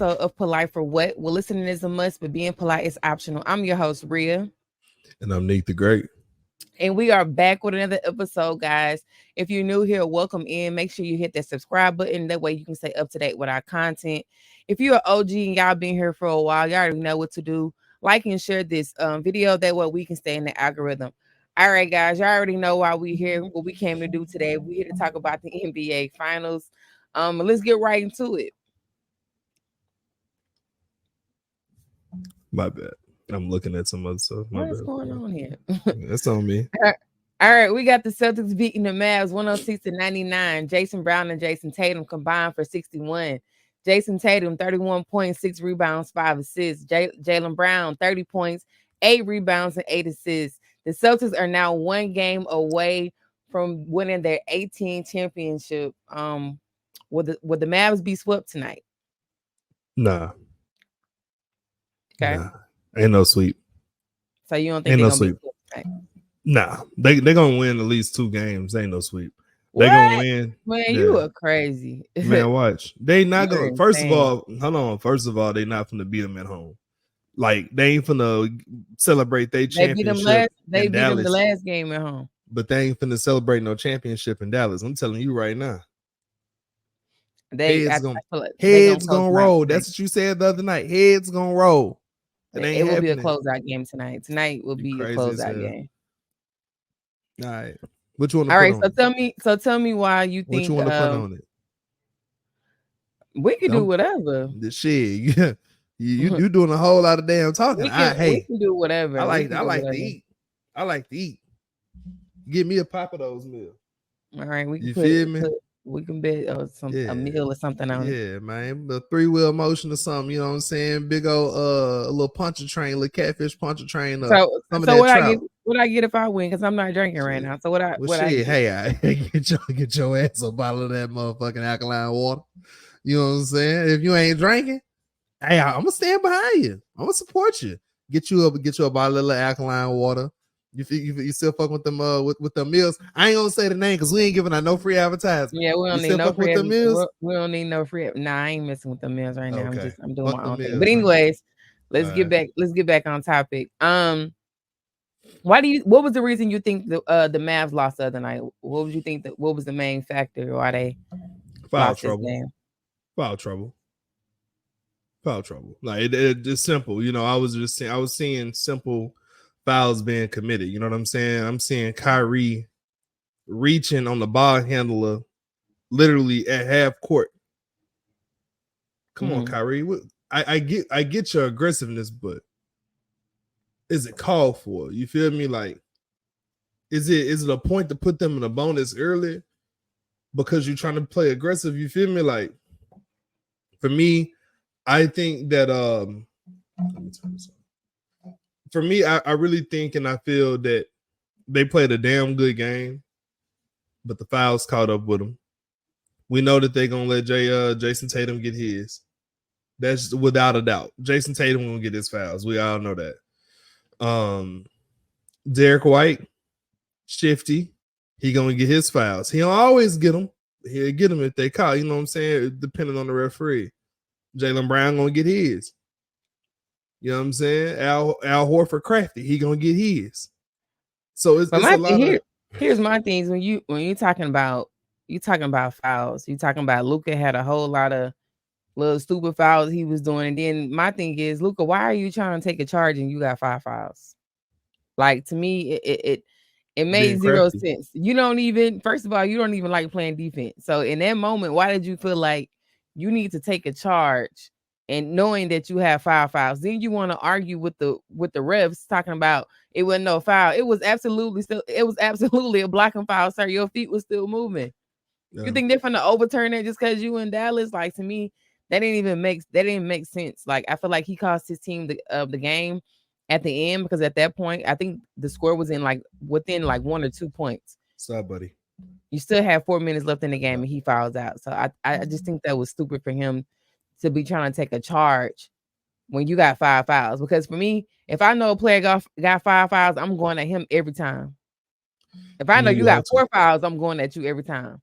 episode of Polite for What? Well, listening is a must, but being polite is optional. I'm your host, Ria. And I'm Neek the Great. And we are back with another episode, guys. If you're new here, welcome in. Make sure you hit that subscribe button. That way you can stay up to date with our content. If you're an OG and y'all been here for a while, y'all already know what to do. Like and share this video. That way we can stay in the algorithm. All right, guys. Y'all already know why we here, what we came to do today. We're here to talk about the NBA Finals. Let's get right into it. My bad. I'm looking at some other stuff. What is going on here? That's on me. All right, we got the Celtics beating the Mavs 106-99. Jason Brown and Jason Tatum combined for 61. Jason Tatum, 31 points, 6 rebounds, 5 assists. Jaylen Brown, 30 points, 8 rebounds, and 8 assists. The Celtics are now 1 game away from winning their 18th championship. Will the Mavs be swept tonight? Nah. Okay. Nah. Ain't no sweep. So you don't think they're gonna be swept tonight? Nah. They're gonna win at least 2 games. Ain't no sweep. They're gonna win. Man, you are crazy. Man, watch. They not gonna first of all, hold on. First of all, they not gonna beat them at home. Like they ain't gonna celebrate their championship. They beat them the last game at home. But they ain't finna celebrate no championship in Dallas. I'm telling you right now. Heads gonna roll. That's what you said the other night. Heads gonna roll. It will be a closeout game tonight. Tonight will be a closeout game. All right. What you want to All put right, on so tell me why you think what you want to put on it. We can do whatever. The shit. Yeah. You doing a whole lot of damn talking. We can do whatever. I like to eat. I like to eat. Give me a pop of those meals. All right, you feel me? We can bet a meal or something on it. Yeah, man. A 3-wheel motion or something, you know what I'm saying? Big old a little puncher train, little catfish puncher train. So what I get if I win? Because I'm not drinking right now. So I get? Hey, I get your ass a bottle of that motherfucking alkaline water. You know what I'm saying? If you ain't drinking, hey, I'm gonna stand behind you. I'm gonna support you. Get you a bottle of alkaline water. You still fuck with them with the meals. I ain't gonna say the name because we ain't giving out no free advertisement. Yeah, we don't need no free meals. We don't need no free. Nah, I ain't messing with the meals right now. Okay. I'm doing my own thing. But anyways, let's get back on topic. What was the reason you think the Mavs lost the other night? What would you think what was the main factor why they lost this game? Foul trouble. Like it's simple. You know, I was seeing simple fouls being committed. You know what I'm saying? I'm seeing Kyrie reaching on the ball handler literally at half court. Come on, Kyrie. I get your aggressiveness, but is it called for? You feel me? Like, is it a point to put them in a bonus early because you're trying to play aggressive? You feel me? Like, for me, I think that let me turn this on. For me, I really think and I feel that they played a damn good game, but the fouls caught up with them. We know that they're going to let Jason Tatum get his. That's without a doubt. Jason Tatum will get his fouls. We all know that. Derek White, shifty. He going to get his fouls. He don't always get them. He'll get them if they call. You know what I'm saying? Depending on the referee. Jaylen Brown going to get his. You know what I'm saying? Al Horford crafty. He gonna get his. So it's a lot here's my things when you're talking about fouls. You're talking about Luka had a whole lot of little stupid fouls he was doing, and then my thing is, Luka, why are you trying to take a charge and you got 5 fouls? Like, to me, it made zero sense. You don't even like playing defense. So in that moment, why did you feel like you need to take a charge? And knowing that you have 5 fouls, then you want to argue with the refs talking about it wasn't no foul. It was absolutely a blocking foul, sir. Your feet was still moving. Yeah. You think they're gonna overturn it just because you in Dallas? Like, to me, that didn't make sense. Like, I feel like he cost his team the game at the end because at that point, I think the score was within 1 or 2 points. Stop, buddy. You still have 4 minutes left in the game and he fouls out. So I just think that was stupid for him to be trying to take a charge when you got 5 fouls. Because for me, if I know a player got 5 fouls, I'm going at him every time. If I know you got 4 fouls, I'm going at you every time.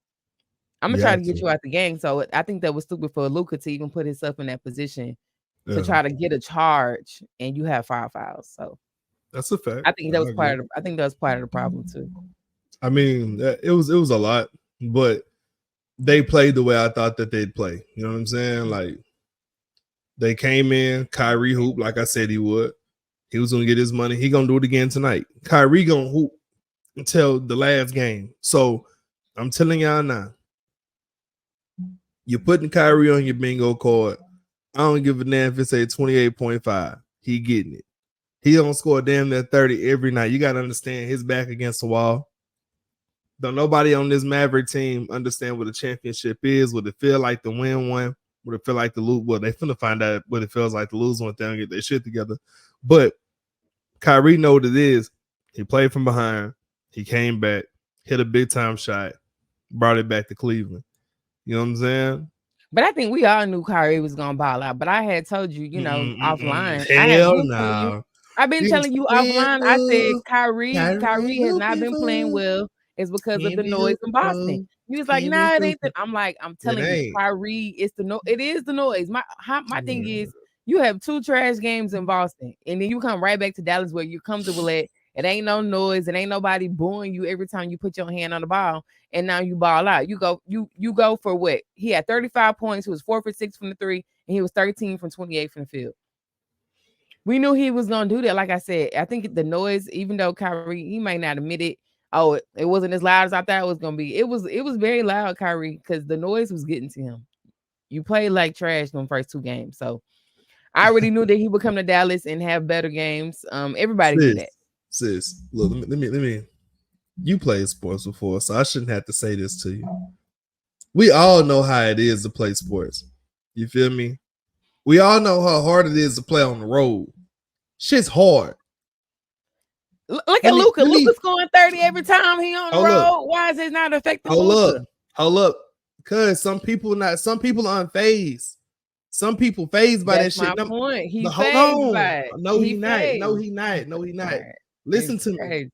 I'm gonna You try to have get to. you out the game. So I think that was stupid for Luka to even put himself in that position to Yeah, try to get a charge, and you have 5 fouls. So that's a fact. I think that I was agree. I think that was part of the problem too. I mean, it was a lot, but they played the way I thought that they'd play. You know what I'm saying? Like they came in, Kyrie hoop, like I said he would. He was gonna get his money. He gonna do it again tonight. Kyrie gonna hoop until the last game. So I'm telling y'all now, you're putting Kyrie on your bingo card. I don't give a damn if it say 28.5. He getting it. He don't score damn near 30 every night. You gotta understand his back against the wall. Don't nobody on this Maverick team understand what a championship is, what it feel like to win one, what it feel like to lose. Well, they finna find out what it feels like to lose one if they don't get their shit together. But Kyrie know what it is. He played from behind. He came back, hit a big time shot, brought it back to Cleveland. You know what I'm saying? But I think we all knew Kyrie was gonna ball out. But I had told you, offline. I had Hell been telling you. no. I've been You telling you can't offline. I said do Kyrie has not hooping been playing fool. well. It's because of Can't the be noise in hooping Boston. fool. He was like, Can't be "Nah, it ain't." hooping. I'm like, I'm It telling you, ain't. Kyrie. It is the noise. My thing Yeah. is, you have 2 trash games in Boston, and then you come right back to Dallas where you're comfortable at. It ain't no noise. It ain't nobody booing you every time you put your hand on the ball. And now you ball out. You go for what? He had 35 points. He was 4 for 6 from the 3, and he was 13 from 28 from the field. We knew he was gonna do that. Like I said, I think the noise, even though Kyrie, he might not admit it. Oh, it wasn't as loud as I thought it was gonna be. It was very loud, Kyrie, because the noise was getting to him. You played like trash in the first 2 games. So I already knew that he would come to Dallas and have better games. Everybody knew that. Sis, look, let me. You played sports before, so I shouldn't have to say this to you. We all know how it is to play sports. You feel me? We all know how hard it is to play on the road. Shit's hard. Look Let at me Luca. let me Luca's scoring 30 every time he on the hold up. road. Why is it not affecting Hold up. Luca? Hold up. Cause some people aren't phased. Some people phased by that That's shit. my point. He But hold phased on. by it. No, He he not. No, phased. he not. No, he All not. right. Listen It's to me. crazy.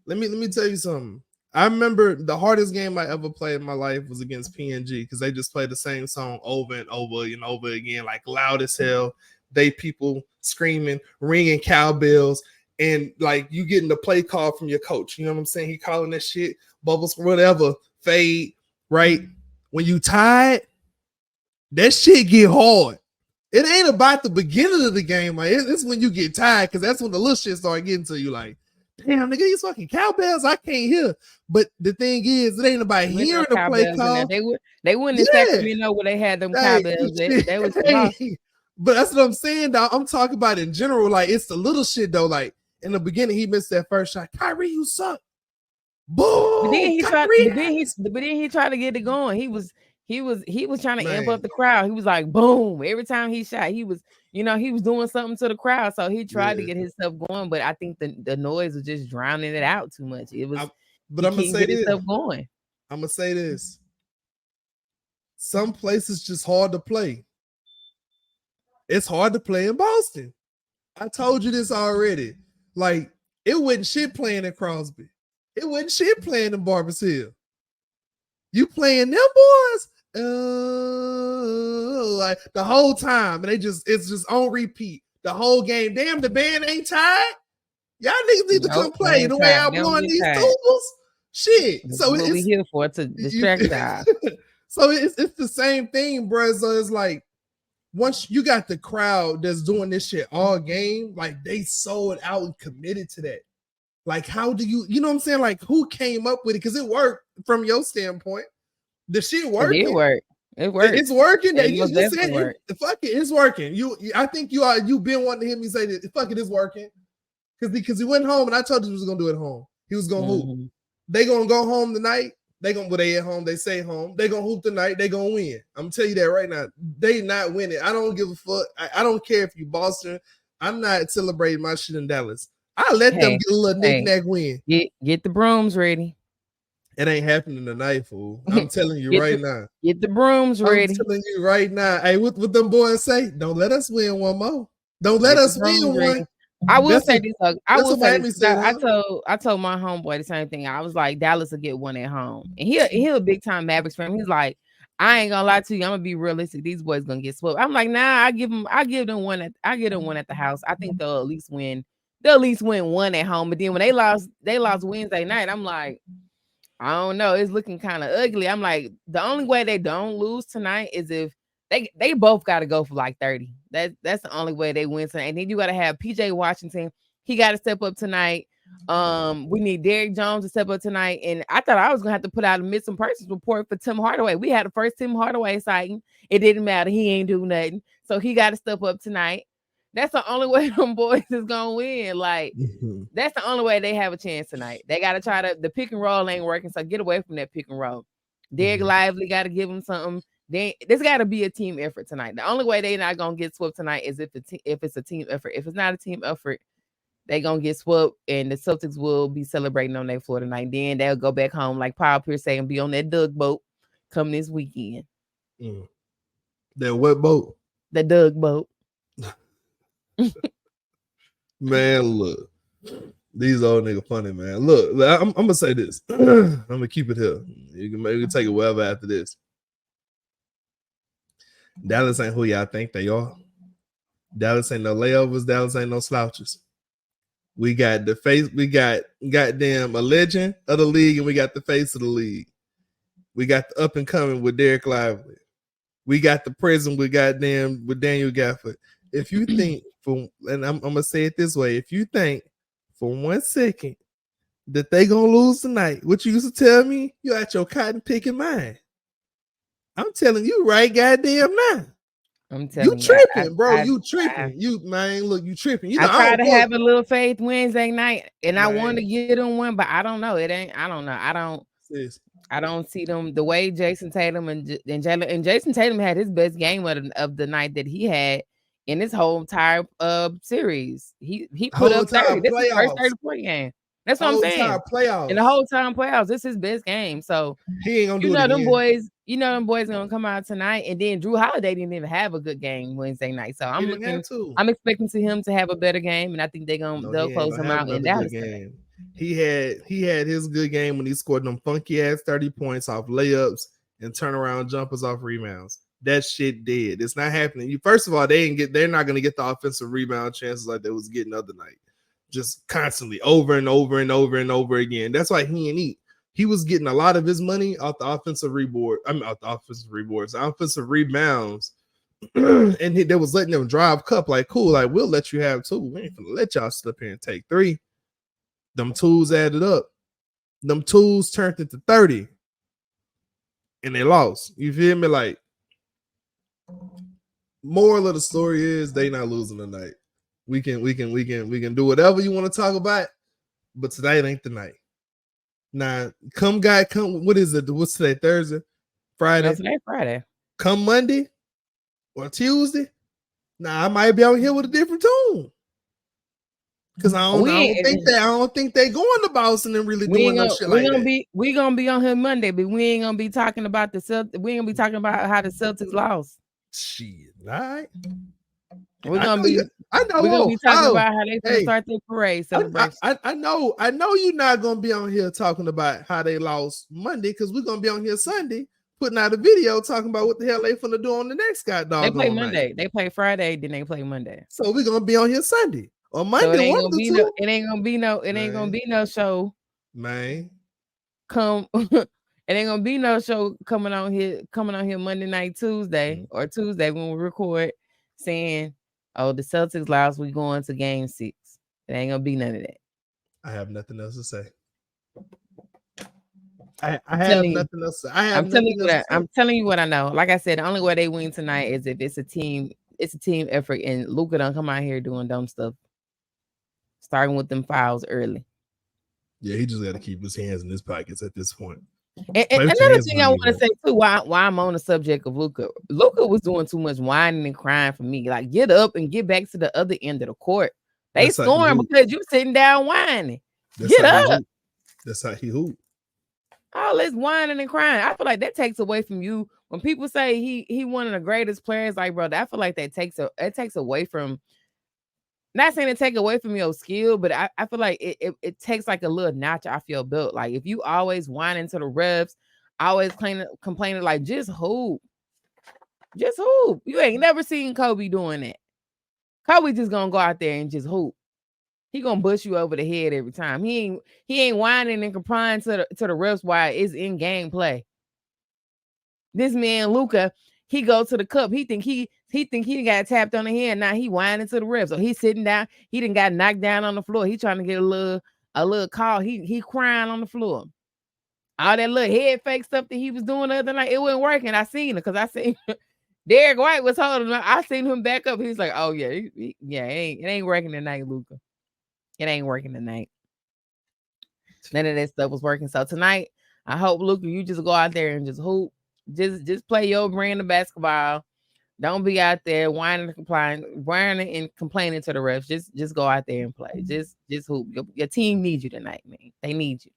Let me tell you something. I remember the hardest game I ever played in my life was against PNG because they just played the same song over and over and over again, like loud as hell. They people screaming, ringing cowbells, and like you getting the play call from your coach. You know what I'm saying? He calling that shit, bubbles, whatever, fade, right? When you tired, that shit get hard. It ain't about the beginning of the game, like it's when you get tired, because that's when the little shit start getting to you. Like, damn, nigga, these fucking cowbells, I can't hear. But the thing is, it ain't about With no hearing the play cowbells in there. call. They wouldn't in Yeah, Sacramento where they had them hey, cowbells. They was lost. hey. But that's what I'm saying, dog. I'm talking about in general. Like, it's the little shit though. Like in the beginning, he missed that first shot. Kyrie, you suck. Boom, Kyrie. But then he tried to get it going. He was trying to amp Man, up the crowd. He was like, boom. Every time he shot, he was doing something to the crowd. So he tried to yeah. get himself going, but I think the noise was just drowning it out too much. But He I'm gonna can't say get this. himself going. I'm gonna say this. Some places just hard to play. It's hard to play in Boston. I told you this already. Like, it wasn't shit playing in Crosby. It wasn't shit playing in Barbers Hill. You playing them boys? Like the whole time. And it's just on repeat. The whole game. Damn, the band ain't tired. Y'all niggas need to come Nope, they play. ain't The way tired. I'm They don't blowing get these tired. tubers. Shit. This So is what we it's here for, to you, distract y'all. so it's the same thing, bro. So it's like once you got the crowd that's doing this shit all game, like they sold out and committed to that. Like, how do you know what I'm saying? Like, who came up with it? Because it worked from your standpoint. The shit It did working. work. It worked. It's working. It You most said definitely worked. fuck it, it's working. I think you've been wanting to hear me say this. Fuck it, it's working. Because he went home and I told you he was gonna do it at home. He was gonna hoop. Mm-hmm. They gonna go home tonight. They at home, they stay home. They gonna hoop tonight, they gonna win. I'm tell you that right now. They not winning. I don't give a fuck. I don't care if you Boston. I'm not celebrating my shit in Dallas. I let them get a little knick-knack win. Get the brooms ready. It ain't happening tonight, fool. I'm telling you right now. Get the brooms I'm ready. telling you right now. Hey, what them boys say? Don't let us win one more. Don't let Get the us brooms win one. ready. I will That's say what this. I that's will what say this. Miami said, huh? I told my homeboy the same thing. I was like, Dallas will get one at home, and he a big time Mavericks fan. He's like, I ain't gonna lie to you. I'm gonna be realistic. These boys gonna get swept. I'm like, nah. I give them one. I give them one at the house. I think they'll at least win. They'll at least win one at home. But then when they lost Wednesday night. I'm like, I don't know. It's looking kind of ugly. I'm like, the only way they don't lose tonight is if they both got to go for like 30. That's the only way they win tonight. And then you got to have PJ Washington. He got to step up tonight. We need Derrick Jones to step up tonight. And I thought I was gonna have to put out a missing persons report for Tim Hardaway. We had the first Tim Hardaway sighting. It didn't matter. He ain't do nothing. So he got to step up tonight. That's the only way them boys is gonna win. Like that's the only way they have a chance tonight. They got to try to, the pick and roll ain't working, so get away from that pick and roll. Derek Lively got to give them something. This got to be a team effort tonight. The only way they not gonna get swept tonight is if it's a team effort. If it's not a team effort, they gonna get swept, and the Celtics will be celebrating on their floor tonight. Then they'll go back home, like Paul Pierce saying, be on that Doug boat come this weekend. That what boat? The Doug boat. Man, look. These old nigga funny, man. Look, I'm gonna say this. I'm gonna keep it here. You can maybe take it wherever after this. Dallas ain't who y'all think they are. Dallas ain't no layovers. Dallas ain't no slouches. We got the face. We got goddamn a legend of the league, and we got the face of the league. We got the up and coming with Derek Lively. We got the present with Daniel Gafford. If you think and I'm gonna say it this way, if you think for 1 second that they gonna lose tonight, what you used to tell me, you at your cotton picking mind. I'm telling you right goddamn now. I'm telling you tripping, bro. You tripping. You tripping. You know, I try to have a little faith Wednesday night, and I want to get them one, but I don't know. I don't know. I don't see them the way Jason Tatum and Jason Tatum had his best game of the night that he had in his whole entire series. He put up 30. This is his first 30-point game. That's what I'm saying. In the whole time playoffs, this is his best game. So he ain't gonna do it them boys. Them boys gonna come out tonight, and then Drew Holiday didn't even have a good game Wednesday night. So I'm expecting him to have a better game, and I think they'll close him out in Dallas. He had his good game when he scored them funky ass 30 points off layups and turnaround jumpers off rebounds. That shit dead. It's not happening. First of all, they're not gonna get the offensive rebound chances like they was getting the other night. Just constantly over and over and over and over again. That's why he was getting a lot of his money off the offensive offensive rebounds. And they was letting them drive cup like, cool, like we'll let you have 2. We ain't gonna let y'all slip here and take 3. Them tools added up. Them tools turned into 30. And they lost. You feel me? Like, moral of the story is they not losing tonight. We can do whatever you want to talk about, but tonight ain't the night. Now, come. What is it? What's today? Thursday, Friday. No, today Friday. Come Monday or Tuesday. Now I might be out here with a different tune. Because I don't think they going to Boston and really doing no shit like that. We gonna be on here Monday, but we ain't gonna be talking about the Celtics. We ain't gonna be talking about how the Celtics lost. Shit, all right. We're gonna be talking about how they start their parade celebration. I know you're not gonna be on here talking about how they lost Monday, because we're gonna be on here Sunday putting out a video talking about what the hell they finna do on the next goddamn. They play Monday. Night. They play Friday, then they play Monday. So we're gonna be on here Sunday or Monday. So it ain't gonna be no show. Man. It ain't gonna be no show coming on here Monday night, Tuesday or Tuesday when we record saying, oh, the Celtics lost, we going to game 6. It ain't gonna be none of that. I have nothing else to say. I have nothing else to say. I'm telling you what I know. Like I said, the only way they win tonight is if it's a team effort, and Luka don't come out here doing dumb stuff. Starting with them fouls early. Yeah, he just got to keep his hands in his pockets at this point. And another thing I want to say too, why I'm on the subject of Luka. Luka was doing too much whining and crying for me. Like, get up and get back to the other end of the court. They scoring because you sitting down whining. Get up. That's how he hoop. All this whining and crying. I feel like that takes away from you. When people say he one of the greatest players, like, bro, I feel like that takes away from Not saying to take away from your skill, but I feel like it takes like a little notch off your belt. Like if you always whining to the refs, always complaining like just hoop. Just hoop. You ain't never seen Kobe doing that. Kobe just gonna go out there and just hoop. He gonna bust you over the head every time. He ain't whining and complying to the refs while it's in game play. This man Luka, he go to the cup. He think he got tapped on the head. Now he whining to the refs. So he's sitting down. He done got knocked down on the floor. He trying to get a little call. He crying on the floor. All that little head fake stuff that he was doing the other night, it wasn't working. I seen it because I seen Derek White was holding him. I seen him back up. He's like, oh yeah, it ain't working tonight, Luka. It ain't working tonight. None of that stuff was working. So tonight, I hope Luka, you just go out there and just hoop. Just play your brand of basketball. Don't be out there whining and complaining to the refs. Just go out there and play. Just hoop. Your team needs you tonight, man. They need you.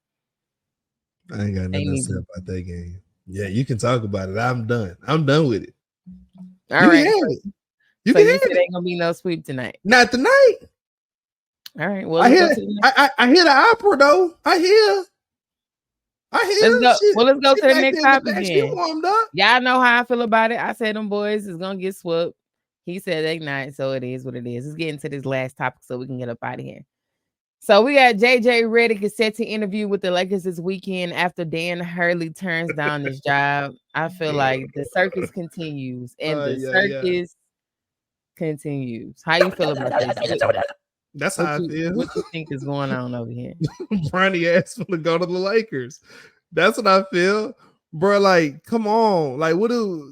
I ain't got nothing to say about that game. Yeah, you can talk about it. I'm done. I'm done with it. All right. You can have it. Ain't gonna be no sweep tonight. Not tonight. All right. Well, I hear the opera though. I hear. Let's go. Well, let's go to the next topic again. Y'all know how I feel about it. I said them boys is gonna get swept. He said they not, so it is what it is. Let's get into this last topic so we can get up out of here. So we got JJ Redick is set to interview with the Lakers this weekend after Dan Hurley turns down his job. I feel like the circus continues and the circus continues. How you feel about this? That's how I feel. What you think is going on over here? Bronny asked to go to the Lakers. That's what I feel. Bro, like, come on. Like,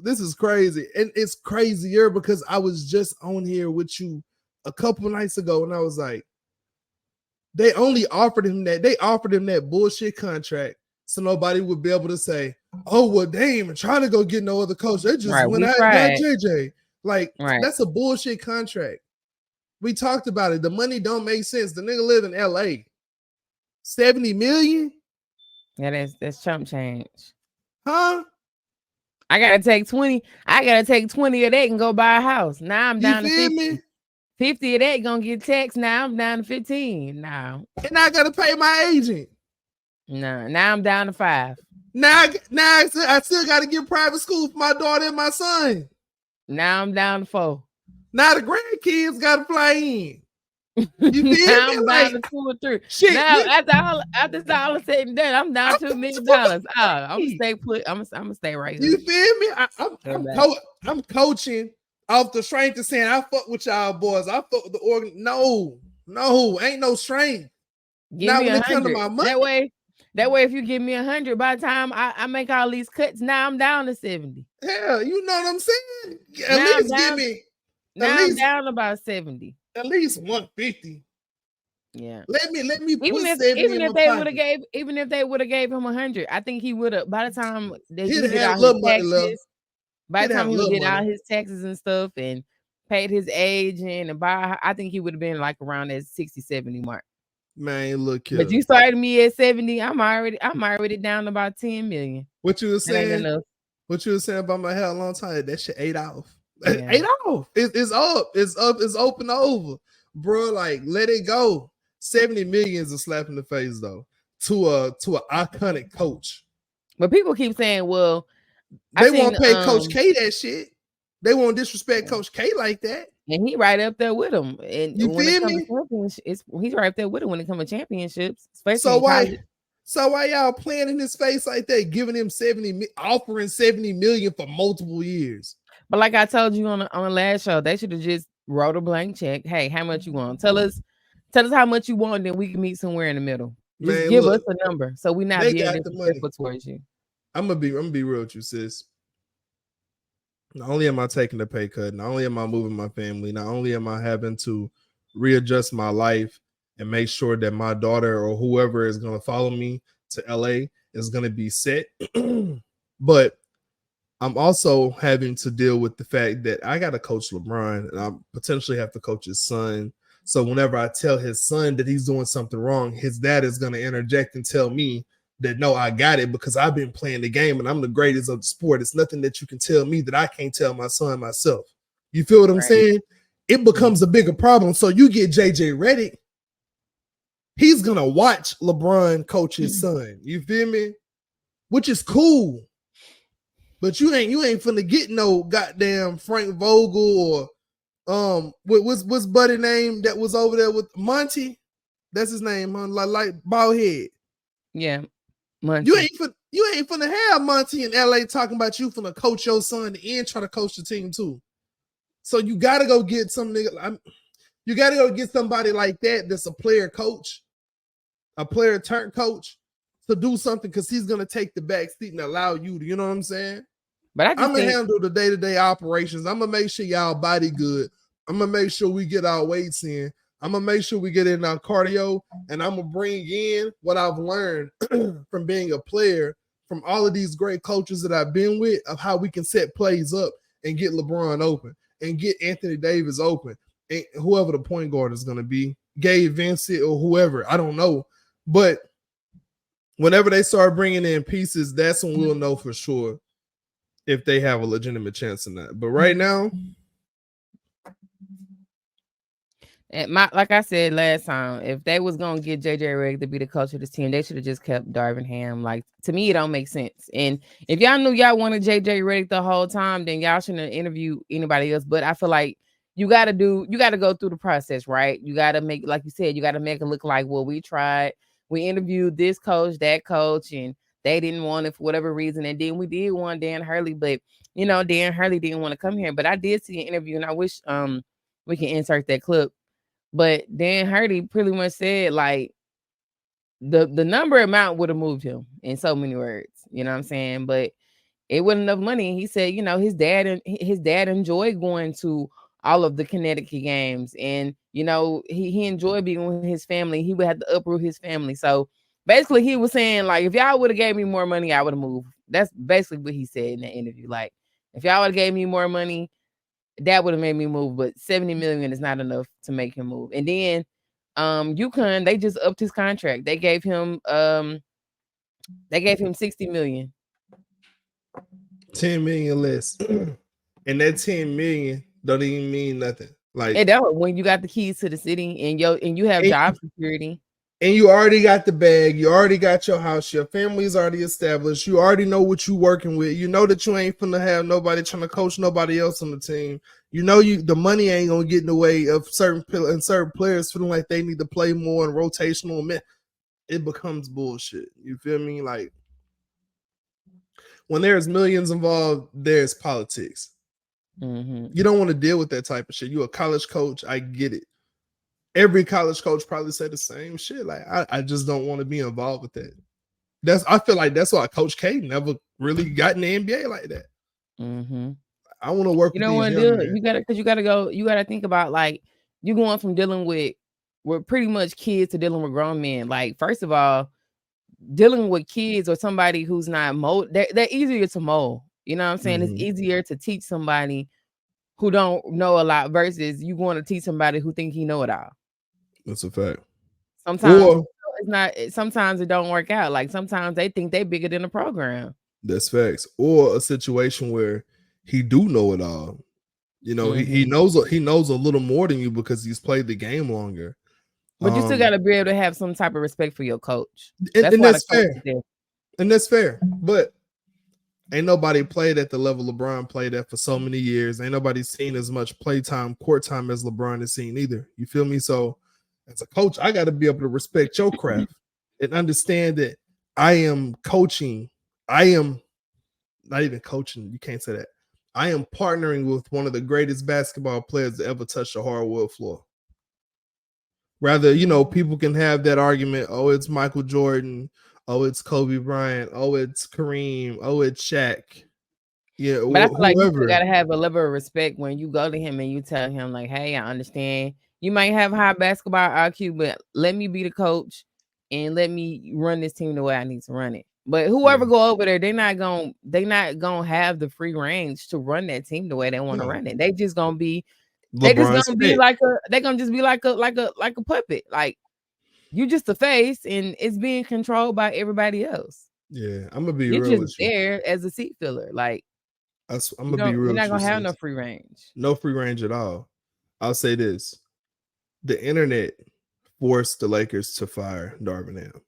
this is crazy. And it's crazier because I was just on here with you a couple nights ago and I was like, they only offered him that. They offered him that bullshit contract so nobody would be able to say, oh, well, they ain't even trying to go get no other coach. They just went out and got JJ. Like, that's a bullshit contract. We talked about it. The money don't make sense. The nigga live in LA. 70 million? Yeah, that's chump change. Huh? I gotta take 20. I gotta take 20 of that and go buy a house. Now I'm down to 50. Me? 50 of that gonna get taxed. Now I'm down to 15. Now. And I gotta pay my agent. No, now I'm down to 5. Now I still gotta get private school for my daughter and my son. Now I'm down to 4. Now the grandkids gotta fly in. You feel now me? I'm like, down to 2 or 3. Shit, now after all is said and done, I'm down to $1 million. I'm gonna stay put. I'm gonna stay right here. You feel me? I'm coaching off the strength of saying I fuck with y'all boys. I fuck with the organ. No, ain't no strength. Give me 100. My money. That way, if you give me 100, by the time I make all these cuts, now I'm down to 70. Hell, you know what I'm saying? At least give me. Now I'm down about 70. At least 150. Yeah. Let me put even if they would have gave him 100, I think he would have by the time that he get out his taxes. By the time he would get out his taxes and stuff and paid his agent and buy, I think he would have been like around that 60, 70 mark. Man, look here. But you started me at 70. I'm already down to about 10 million. What you were saying? What you were saying about my hair a long time? That shit ate off. Yeah. Ate off. It's up. It's up. It's open over. Bro, like, let it go. 70 million is a slap in the face, though, to an iconic coach. But people keep saying, well, they won't pay Coach K that shit. They won't disrespect Coach K like that. And he right up there with him. And you feel me? He's right up there with him when it comes to championships. So why y'all playing in his face like that, giving him offering 70 million for multiple years? But like I told you on the last show, they should have just wrote a blank check. Hey, how much you want? Tell us how much you want, then we can meet somewhere in the middle. Just give us a number so we not being disrespectful towards you. I'm gonna be real with you, sis. Not only am I taking the pay cut, not only am I moving my family, not only am I having to readjust my life and make sure that my daughter or whoever is going to follow me to LA is going to be set, but I'm also having to deal with the fact that I got to coach LeBron and I potentially have to coach his son. So whenever I tell his son that he's doing something wrong, his dad is going to interject and tell me that, no, I got it because I've been playing the game and I'm the greatest of the sport. It's nothing that you can tell me that I can't tell my son myself. You feel what I'm saying? it becomes a bigger problem. So you get JJ Redick, he's gonna watch LeBron coach his son. You feel me? Which is cool. But you ain't finna get no goddamn Frank Vogel or what's buddy name that was over there with Monty? That's his name, huh? Like bald head. Yeah, Monty. You ain't finna have Monty in LA talking about you finna coach your son and try to coach the team too. So you gotta go get some nigga. You gotta go get somebody like that that's a player coach, a player turn coach to do something because he's gonna take the back seat and allow you to, you know what I'm saying? But I'm gonna handle the day-to-day operations. I'm gonna make sure y'all body good. I'm gonna make sure we get our weights in. I'm gonna make sure we get in our cardio, and I'm gonna bring in what I've learned from being a player, from all of these great coaches that I've been with, of how we can set plays up and get LeBron open and get Anthony Davis open, and whoever the point guard is gonna be, Gabe Vincent or whoever, I don't know. But whenever they start bringing in pieces, that's when we'll know for sure if they have a legitimate chance in that. But right now, like I said last time, if they was gonna get JJ Redick to be the coach of this team, they should have just kept Darvin Ham. Like, to me, it don't make sense. And if y'all knew y'all wanted JJ Redick the whole time, then y'all shouldn't have interviewed anybody else. But I feel like you gotta go through the process, right? You gotta make, like you said, you gotta make it look like, well, we tried, we interviewed this coach, that coach, and they didn't want it for whatever reason. And then we did want Dan Hurley, but Dan Hurley didn't want to come here. But I did see an interview, and I wish we can insert that clip. But Dan Hurley pretty much said, like, the number amount would have moved him in so many words. You know what I'm saying? But it wasn't enough money. He said, his dad enjoyed going to all of the Connecticut games, and he enjoyed being with his family. He would have to uproot his family. So basically, he was saying, like, if y'all would have gave me more money, I would have moved. That's basically what he said in that interview. Like, if y'all would have gave me more money, that would have made me move, but 70 million is not enough to make him move. And then UConn, they just upped his contract. They gave him 60 million. 10 million less. And that 10 million don't even mean nothing. Like, and that was when you got the keys to the city and you have job security. And you already got the bag, you already got your house, your family's already established, you already know what you working with, you know that you ain't finna have nobody trying to coach nobody else on the team. You know the money ain't gonna get in the way of certain players feeling like they need to play more and rotational. It becomes bullshit. You feel me? Like, when there's millions involved, there's politics. Mm-hmm. You don't want to deal with that type of shit. You a college coach, I get it. Every college coach probably said the same shit. Like, I just don't want to be involved with that. I feel like that's why Coach K never really got in the NBA like that. Mm-hmm. I want to work with these young men. You gotta think about, like, you going from dealing with pretty much kids to dealing with grown men. Like, first of all, dealing with kids or somebody who's not mold, they're easier to mold. You know what I'm saying? Mm-hmm. It's easier to teach somebody who don't know a lot versus you going to teach somebody who think he know it all. That's a fact. Sometimes it's not. Sometimes it don't work out. Like, sometimes they think they bigger than the program. That's facts. Or a situation where he do know it all. Mm-hmm. he knows a little more than you because he's played the game longer. But you still got to be able to have some type of respect for your coach. And that's fair. And that's fair. But ain't nobody played at the level LeBron played at for so many years. Ain't nobody seen as much playtime, court time as LeBron has seen either. You feel me? So as a coach, I got to be able to respect your craft and understand that I am coaching. I am not even coaching. You can't say that. I am partnering with one of the greatest basketball players to ever touch the hardwood floor. Rather, people can have that argument. Oh, it's Michael Jordan. Oh, it's Kobe Bryant. Oh, it's Kareem. Oh, it's Shaq. Yeah, but I feel like you gotta have a level of respect when you go to him and you tell him, like, hey, I understand you might have high basketball IQ, but let me be the coach and let me run this team the way I need to run it. But whoever go over there, they're not gonna have the free range to run that team the way they want to run it. They just gonna be like a puppet. Like, you just a face and it's being controlled by everybody else. Yeah, I'm gonna be You're real just there as a seat filler. Like, I'm gonna be real. You're not gonna have no free range. No free range at all. I'll say this: the internet forced the Lakers to fire Darvin Ham.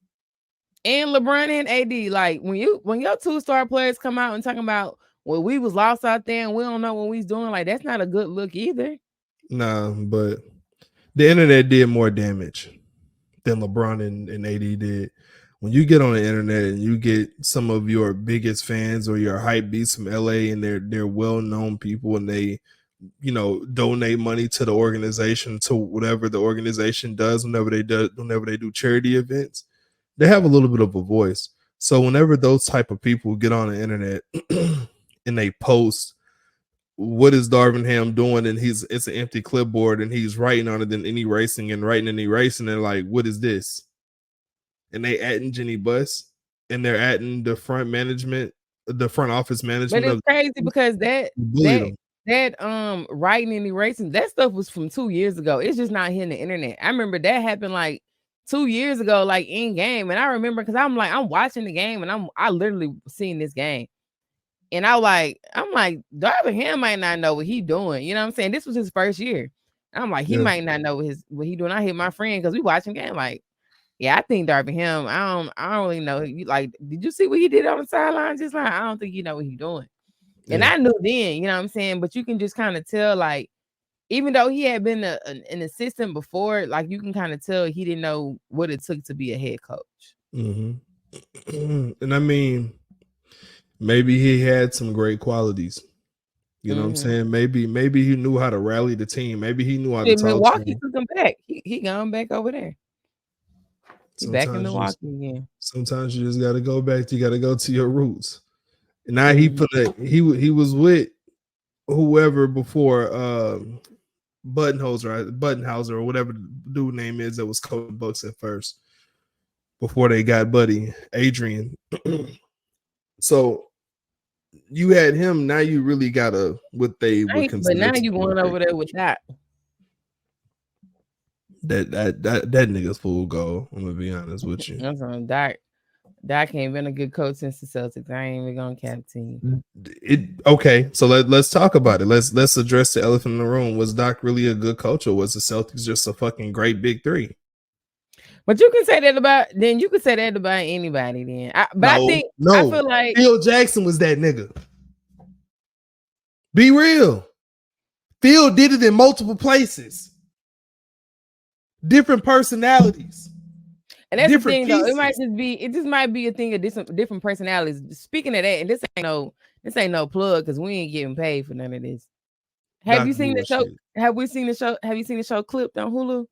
And LeBron and AD, like when your 2-star players come out and talking about, well, we was lost out there and we don't know what we's doing, like that's not a good look either. Nah, but the internet did more damage than LeBron and AD did. When you get on the internet and you get some of your biggest fans or your hype beasts from LA and they're well-known people and they, donate money to the organization, to whatever the organization does, whenever they do charity events, they have a little bit of a voice. So whenever those type of people get on the internet and they post, what is Darvin Ham doing? And it's an empty clipboard and he's writing on it and erasing and writing and erasing, and like, what is this? And they adding Jenny Buss and they're adding the front office But management it's of crazy because bullied them. that writing and erasing, that stuff was from 2 years ago. It's just not hitting the internet. I remember that happened like 2 years ago, like in game. And I remember because I'm watching the game and I literally seen this game. And I'm like, Darvin Ham might not know what he doing. You know what I'm saying? This was his first year. I'm like, he might not know what he doing. I hit my friend because we watching game. Like, yeah, I think Darvin Ham. I don't really know. Like, did you see what he did on the sideline? Just like, I don't think he know what he doing. And I knew then, you know what I'm saying? But you can just kind of tell, like, even though he had been an assistant before, like you can kind of tell he didn't know what it took to be a head coach. Mm-hmm. And I mean, maybe he had some great qualities. You know what I'm saying? Maybe he knew how to rally the team. Maybe he knew how to talk to Milwaukee them. took him back. He gone back over there. He back in Milwaukee again. Sometimes you just got to go back. You got to go to your roots. And now he was with whoever before Buttonhauser or whatever the dude name is that was coaching Bucks at first before they got Buddy Adrian. So you had him. Now you really got what they would consider. But now you going over there with that. That nigga's full goal. I'm gonna be honest with you. That's on Doc ain't been a good coach since the Celtics. I ain't even gonna cap team. Okay, so let's talk about it. Let's address the elephant in the room. Was Doc really a good coach, or was the Celtics just a fucking great big three? But you can say that about anybody. Then, I feel like Phil Jackson was that nigga. Be real. Phil did it in multiple places, different personalities. And that's the thing, though. It just might be a thing of different personalities. Speaking of that, and this ain't no plug because we ain't getting paid for none of this. Have you seen the show? Have we seen the show? Have you seen the show Clipped on Hulu?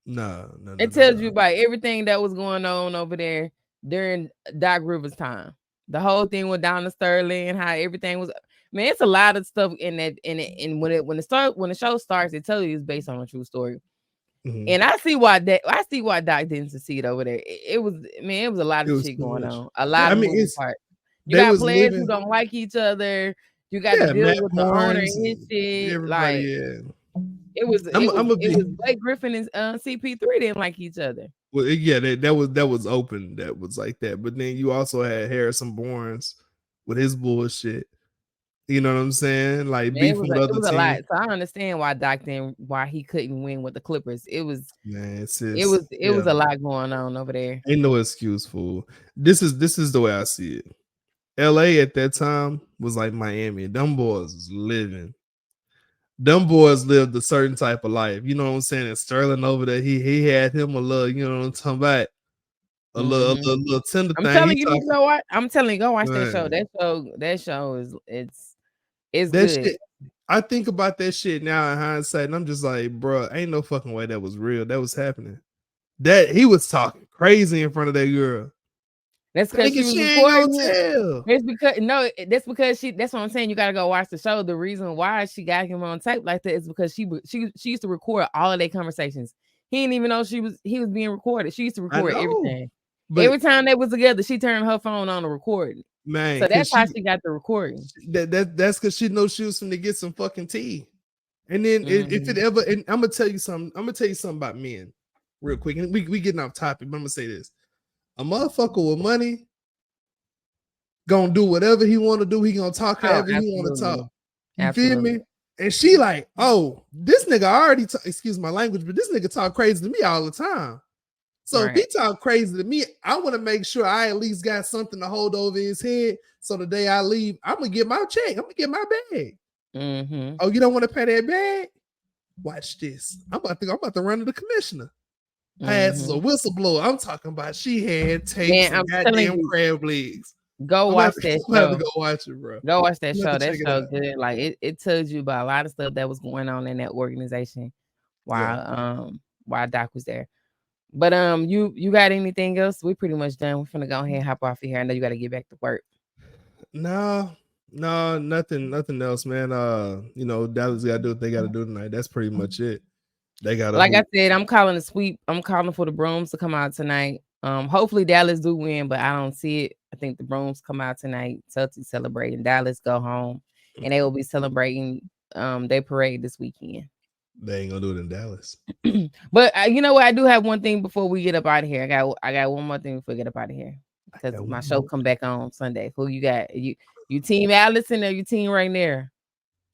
No. It tells you about everything that was going on over there during Doc Rivers' time. The whole thing went down to Sterling and how everything was. Man, it's a lot of stuff in that. And when the show starts, it tells you it's based on a true story. Mm-hmm. And I see why Doc didn't succeed over there. It was a lot of shit going on. A lot of moving parts. You got players who don't like each other. You got to deal with the owner and his shit. Like it was Blake Griffin and CP3 didn't like each other. Well, yeah, that was open. That was like that. But then you also had Harrison Barnes with his bullshit. You know what I'm saying? Like beef with other teams. A lot. So I understand why he couldn't win with the Clippers. It was a lot going on over there. Ain't no excuse, fool. This is the way I see it. LA at that time was like Miami. Them boys was living. Them boys lived a certain type of life. You know what I'm saying? And Sterling over there, he had him a little, you know what I'm talking about? A little tender thing. I'm telling you, you know what? I'm telling you, go watch that show. That show is it's good. Shit, I think about that shit now in hindsight, and I'm just like, bro, ain't no fucking way that was real. That was happening. That he was talking crazy in front of that girl. That's because she was recording him. That's because that's what I'm saying. You gotta go watch the show. The reason why she got him on tape like that is because she used to record all of their conversations. He didn't even know he was being recorded. She used to record everything. But every time they was together, she turned her phone on to record. Man, so that's how she got the recording. That's because she knows she was finna get some fucking tea. And then if it ever, and I'm gonna tell you something about men real quick. And we getting off topic, but I'm gonna say this. A motherfucker with money gonna do whatever he want to do. He gonna talk however he want to talk. You feel me? And she like, oh, this nigga already, excuse my language, but this nigga talk crazy to me all the time. So if he talk crazy to me, I want to make sure I at least got something to hold over his head. So the day I leave, I'm gonna get my check. I'm gonna get my bag. Mm-hmm. Oh, you don't want to pay that bag? Watch this. I'm about to run to the commissioner. Her ass is a whistleblower. I'm talking about she had tapes and goddamn crab legs. Go watch that show. I'm gonna have to go watch it, bro. Go watch that show. That show good. Like it tells you about a lot of stuff that was going on in that organization while Doc was there. But you got anything else? We pretty much done. We're finna go ahead and hop off of here. I know you got to get back to work. No, nothing else, man. Dallas got to do what they got to do tonight. That's pretty much it. They got like I said, I'm calling the sweep. I'm calling for the Brooms to come out tonight. Hopefully Dallas do win, but I don't see it. I think the Brooms come out tonight. Celtics celebrating. Dallas go home, and they will be celebrating their parade this weekend. They ain't gonna do it in Dallas. But you know what? I do have one thing before we get up out of here. I got one more thing before we get up out of here because my show come back on Sunday. Who you got? You team Allison or you team right there?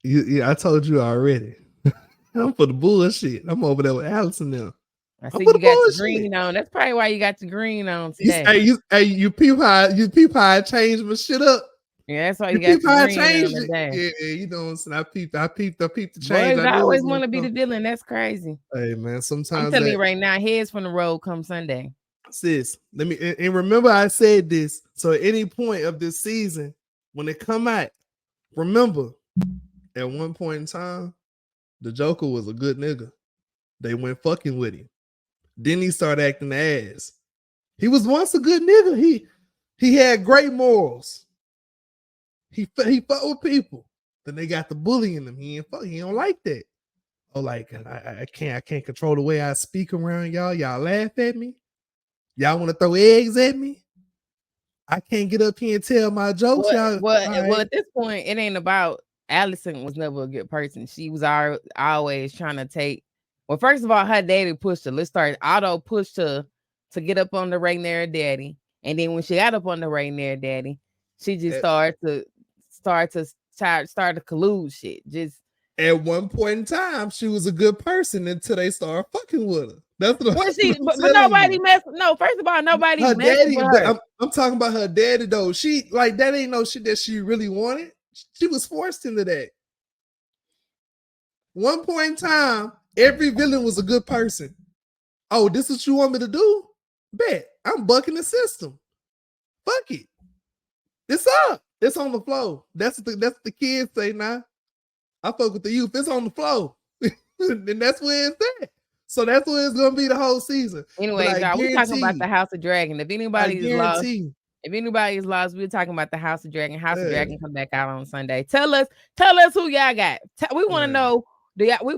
Yeah, I told you already. I'm for the bullshit. I'm over there with Allison now. I see you got the green on. That's probably why you got the green on today. You peep how I changed my shit up. Yeah, that's why you got the green on today. Yeah, you know what I'm saying? I peeped the change. Boys, I always want to be the villain. That's crazy. Hey man, sometimes I'm telling you right now, heads from the road come Sunday. Sis, let me and remember I said this. So at any point of this season, when it come out, remember at one point in time, the Joker was a good nigga. They went fucking with him. Then he started acting ass. He was once a good nigga. He had great morals. He fucked with people. Then they got the bullying him. He don't like that. Oh, like I can't control the way I speak around y'all. Y'all laugh at me. Y'all want to throw eggs at me. I can't get up here and tell my jokes. Well, at this point, it ain't about Allison was never a good person. She was always trying to take. Well, first of all, her daddy pushed her. Let's start. Otto pushed her to get up on the Rainier daddy, and then when she got up on the Rainier daddy, she just started to collude shit. Just at one point in time, she was a good person until they started fucking with her. That's what but nobody messed. No, first of all, nobody messed with her. I'm talking about her daddy though. She like that ain't no shit that she really wanted. She was forced into that. One point in time, every villain was a good person. Oh, this is what you want me to do? Bet I'm bucking the system. Fuck it. It's up. It's on the floor. That's what the kids say now. I fuck with the youth. It's on the floor. And that's where it's at. So that's where it's gonna be the whole season. Anyway, y'all, we're talking about the House of Dragon. If anybody's lost, we're talking about the House of Dragon. House of Dragon come back out on Sunday. Tell us who y'all got. We want to know.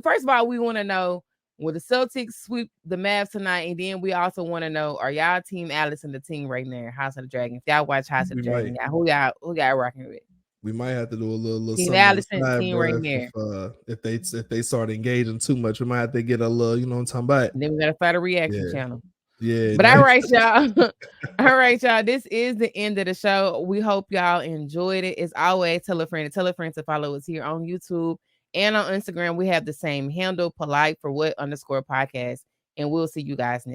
First of all, we want to know will the Celtics sweep the Mavs tonight, and then we also want to know are y'all team Allison the team right now? House of the Dragon. If y'all watch House of the Dragon, who y'all rocking with? We might have to do a little team Allison team right there. If they start engaging too much, we might have to get a little, you know what I'm talking about. And then we gotta start a reaction channel. Yeah. But all right, y'all. All right, y'all. This is the end of the show. We hope y'all enjoyed it. As always, tell a friend to follow us here on YouTube and on Instagram. We have the same handle, polite for what _podcast. And we'll see you guys next time.